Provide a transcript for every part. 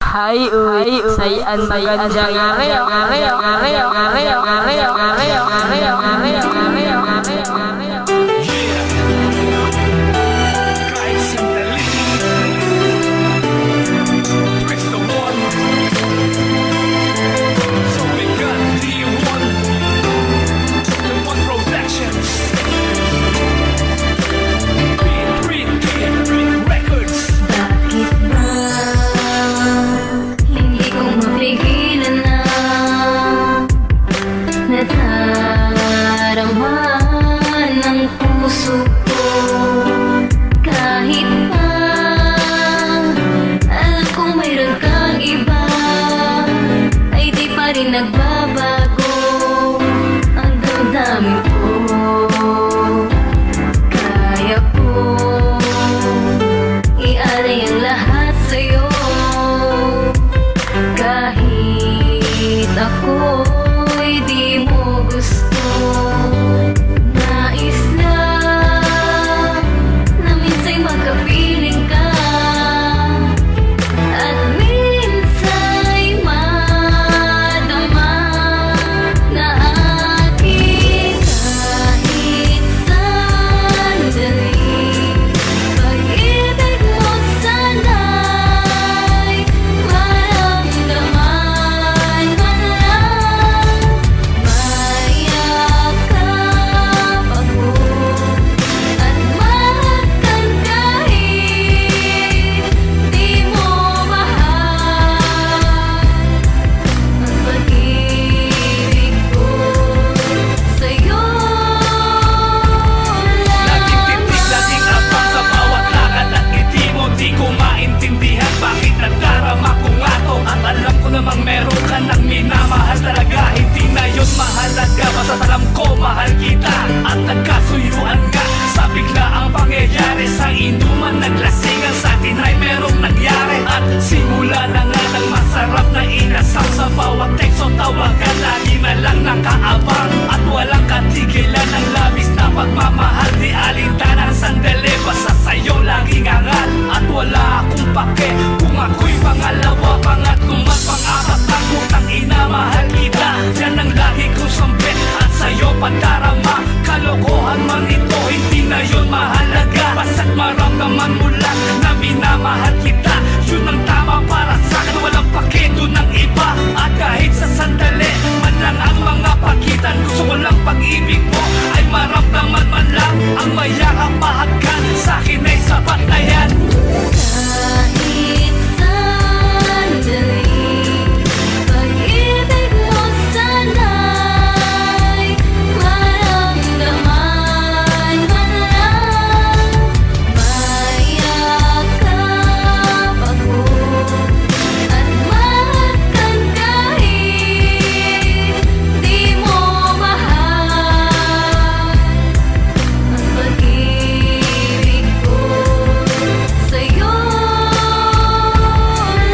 Hai uy, say magandang nadarama ng puso ko. Kahit pa alam kong mayroon kang iba, ay di pa rin nagbabago ang damdamin ko. Kaya ko ialay ang lahat sa'yo, kahit ako di mo gusto. Nais lang na minsa'y magkapiling ka, at minsa'y madama na akin. Kahit sandali, pag-ibig mo sana'y maramdaman man lang. Mayakap ako at mahal kahit di mo mahal. Ang pag-ibig ko sa'yo laging titig, laging abang sa bawat lakad at ngiti mo. Di ko maintindihan bakit nadarama ko nga to. At alam ko namang meron ka ng minamahal talaga. Hindi na yun mahalaga, basta't alam ko mahal kita. At nagkasuyuan nga sa biglaang pangyayari. Sa inuman naglasingan, sa atin ay merong nangyari. At simula na nga ng masarap na inasal, sa bawat teksto tawagan lagi na lang nakaabang. At walang katigilan ng labis na pagmamahal. Di alintanan sandali, basta sa'yo laging angal. At wala akong pake kung ako'y pangalawa, pangatlong at pang-apat na putang ina, mahal kita. Yan ang lagi kong sambit at sa'yo padarama. Kalokohan man ito, hindi na yun mahalaga. Basta't maramdaman mo lang na minamahal kita. Yun ang tama para sa'kin, walang pake doon ng iba. At kahit sa sandali man lang ang mga pagitan, gusto ko lang pag-ibig mo ay maramdaman man lang. Ang mayakap mahagkan sa'kin ay sapat na yan. kahit sandali, pag-ibig mo sana'y maramdaman man lang. Mayakap ako at mahal kahit di mo mahal. Ang pag-ibig ko sa'yo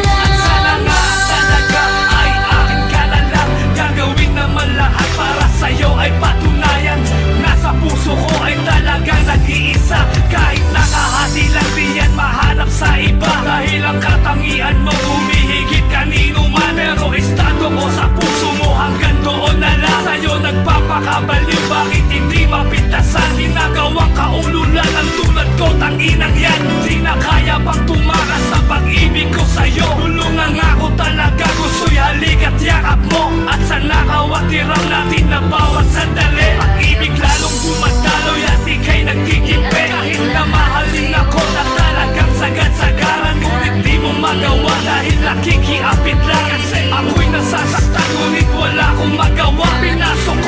At sana nga talaga ay akin ka na lang. Gagawin naman lahat para sa'yo ay patunayan. Nasa puso ko ay talagang nag-iisa. Kahit nakahati lang diyan mahanap sa iba. Dahil ang katangian mo humihigit kanino man. Pero estado ko sa puso mo hanggang doon na lang. Sa'yo nagpapakabaliw, bakit hindi mapintasan? Ginagawang kaululan ang tulad ko, tanginang yan. Di na kaya pang tumakas sa pag-ibig ko sa'yo. Tulungan nga ko talaga, gusto'y halik at yakap mo. At sa nakawatiram natin na bawat sandali, pag-ibig lalong dumadaloy at ika'y nagkikimpe. Kahit na mahalin ako na talagang sagad-sagaran, ngunit di mo magawa dahil nakikiapit lang. Kasi ako'y nasasaktan, ngunit wala akong magawa. Pinasok